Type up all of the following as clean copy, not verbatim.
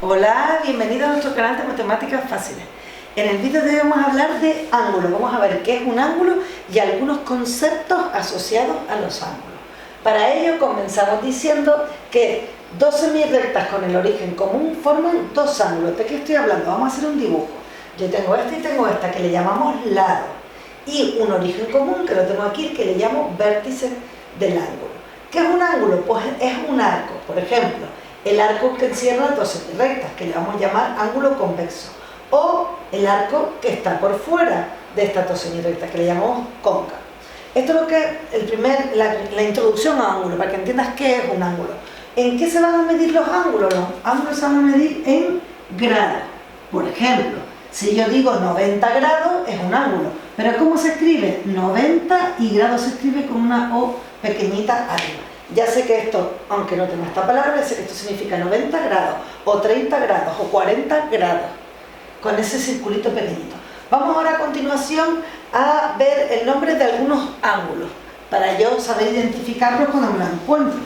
Hola, bienvenido a nuestro canal de Matemáticas Fáciles. En el vídeo de hoy vamos a hablar de ángulos. Vamos a ver qué es un ángulo y algunos conceptos asociados a los ángulos. Para ello comenzamos diciendo que dos semirrectas con el origen común forman dos ángulos. ¿De qué estoy hablando? Vamos a hacer un dibujo. Yo tengo esta y tengo esta, que le llamamos lado. Y un origen común, que lo tengo aquí, que le llamo vértice del ángulo. ¿Qué es un ángulo? Pues es un arco. Por ejemplo, el arco que encierra dos semirrectas, que le vamos a llamar ángulo convexo, o el arco que está por fuera de estas dos semirrectas, que le llamamos cóncavo. Esto es lo que la introducción a ángulo, para que entiendas qué es un ángulo. ¿En qué se van a medir los ángulos? Los ángulos se van a medir en grados. Por ejemplo, si yo digo 90 grados es un ángulo, pero ¿cómo se escribe? 90 y grados se escribe con una O pequeñita arriba. Ya sé que esto, aunque no tenga esta palabra, sé que esto significa 90 grados, o 30 grados, o 40 grados, con ese circulito pequeñito. Vamos ahora a continuación a ver el nombre de algunos ángulos, para yo saber identificarlos cuando me los encuentro.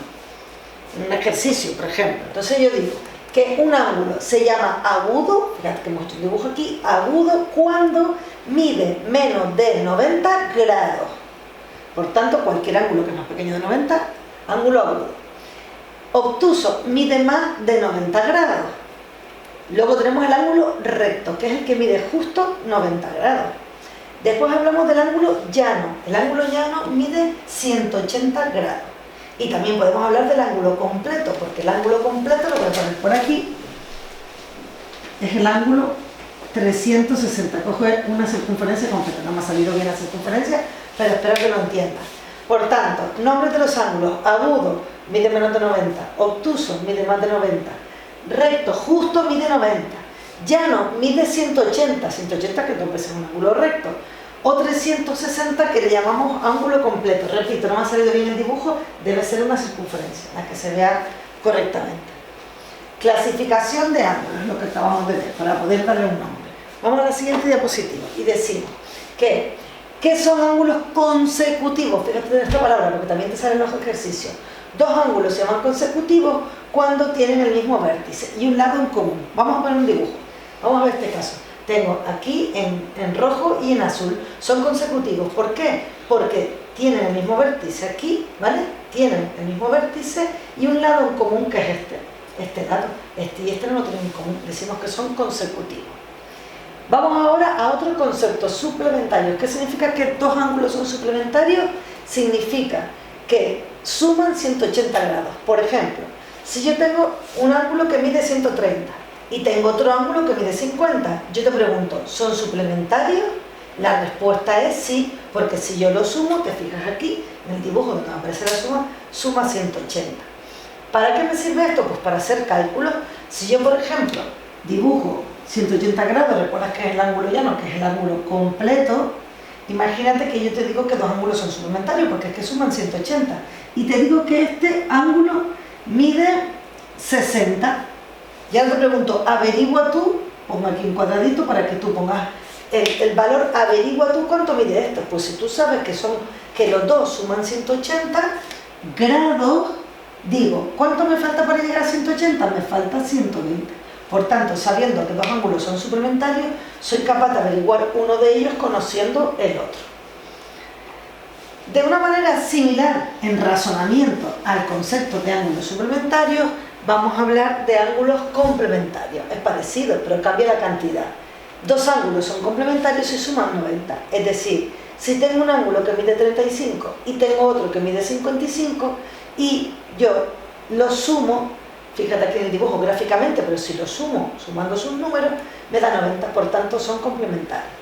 En un ejercicio, por ejemplo. Entonces yo digo que un ángulo se llama agudo, fíjate que muestro un dibujo aquí, agudo cuando mide menos de 90 grados. Por tanto, cualquier ángulo que es más pequeño de 90, ángulo agudo. Obtuso, mide más de 90 grados. Luego tenemos el ángulo recto, que es el que mide justo 90 grados. Después hablamos del ángulo llano. El ángulo llano mide 180 grados. Y también podemos hablar del ángulo completo, porque el ángulo completo, lo voy a poner por aquí, es el ángulo 360. Coge una circunferencia completa. No me ha salido bien la circunferencia, pero espero que lo entiendas. Por tanto, nombres de los ángulos: agudo, mide menos de 90, obtuso, mide más de 90, recto, justo, mide 90, llano, mide 180, 180 que entonces es un ángulo recto, o 360 que le llamamos ángulo completo. Repito, no me ha salido bien el dibujo, debe ser una circunferencia, la que se vea correctamente. Clasificación de ángulos, lo que acabamos de ver, para poder darle un nombre. Vamos a la siguiente diapositiva y decimos que ¿qué son ángulos consecutivos? Fíjate en esta palabra, porque también te salen los ejercicios. Dos ángulos se llaman consecutivos cuando tienen el mismo vértice y un lado en común. Vamos a poner un dibujo. Vamos a ver este caso. Tengo aquí en rojo y en azul. Son consecutivos. ¿Por qué? Porque tienen el mismo vértice aquí, ¿vale? Tienen el mismo vértice y un lado en común, que es este lado. Este y este no lo tienen en común. Decimos que son consecutivos. Vamos ahora a otro concepto: suplementario. ¿Qué significa que dos ángulos son suplementarios? Significa que suman 180 grados. Por ejemplo, si yo tengo un ángulo que mide 130 y tengo otro ángulo que mide 50, yo te pregunto, ¿son suplementarios? La respuesta es sí, porque si yo lo sumo, te fijas aquí, en el dibujo donde me aparece la suma, suma 180. ¿Para qué me sirve esto? Pues para hacer cálculos. Si yo, por ejemplo, dibujo 180 grados, recuerdas que es el ángulo llano, que es el ángulo completo. Imagínate que yo te digo que dos ángulos son suplementarios, porque es que suman 180. Y te digo que este ángulo mide 60. Ya te pregunto, averigua tú, pongo aquí un cuadradito para que tú pongas el valor, averigua tú cuánto mide esto. Pues si tú sabes que los dos suman 180 grados, digo, ¿cuánto me falta para llegar a 180? Me falta 120. Por tanto, sabiendo que dos ángulos son suplementarios, soy capaz de averiguar uno de ellos conociendo el otro. De una manera similar en razonamiento al concepto de ángulos suplementarios, vamos a hablar de ángulos complementarios. Es parecido, pero cambia la cantidad. Dos ángulos son complementarios y suman 90. Es decir, si tengo un ángulo que mide 35 y tengo otro que mide 55 y yo los sumo, fíjate aquí en el dibujo gráficamente, pero si lo sumo, sumando sus números, me da 90, por tanto son complementarios.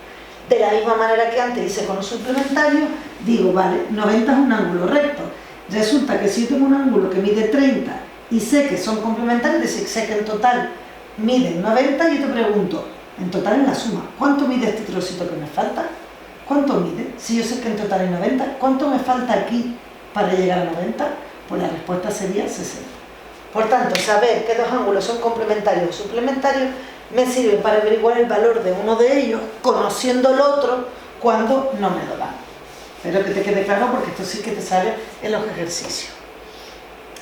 De la misma manera que antes hice con los suplementarios, digo, vale, 90 es un ángulo recto. Resulta que si yo tengo un ángulo que mide 30 y sé que son complementarios, es decir, sé que en total miden 90, yo te pregunto, en total en la suma, ¿cuánto mide este trocito que me falta? ¿Cuánto mide? Si yo sé que en total es 90, ¿cuánto me falta aquí para llegar a 90? Pues la respuesta sería 60. Por tanto, saber que dos ángulos son complementarios o suplementarios me sirve para averiguar el valor de uno de ellos, conociendo el otro cuando no me lo dan. Espero que te quede claro, porque esto sí que te sale en los ejercicios.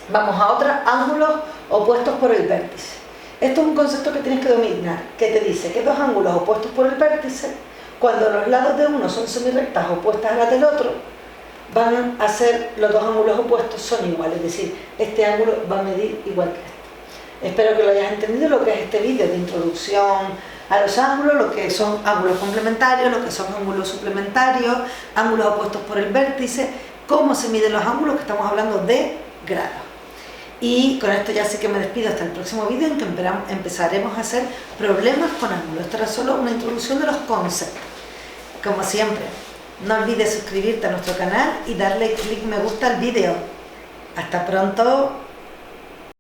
Vamos a otros ángulos opuestos por el vértice. Esto es un concepto que tienes que dominar, que te dice que dos ángulos opuestos por el vértice, cuando los lados de uno son semirectas opuestas a las del otro, van a ser, los dos ángulos opuestos son iguales, es decir, este ángulo va a medir igual que este. Espero que lo hayas entendido, lo que es este vídeo de introducción a los ángulos, lo que son ángulos complementarios, lo que son ángulos suplementarios, ángulos opuestos por el vértice, cómo se miden los ángulos, que estamos hablando de grados. Y con esto ya sí que me despido hasta el próximo vídeo en que empezaremos a hacer problemas con ángulos. Esto era solo una introducción de los conceptos. Como siempre, no olvides suscribirte a nuestro canal y darle clic me gusta al vídeo. Hasta pronto.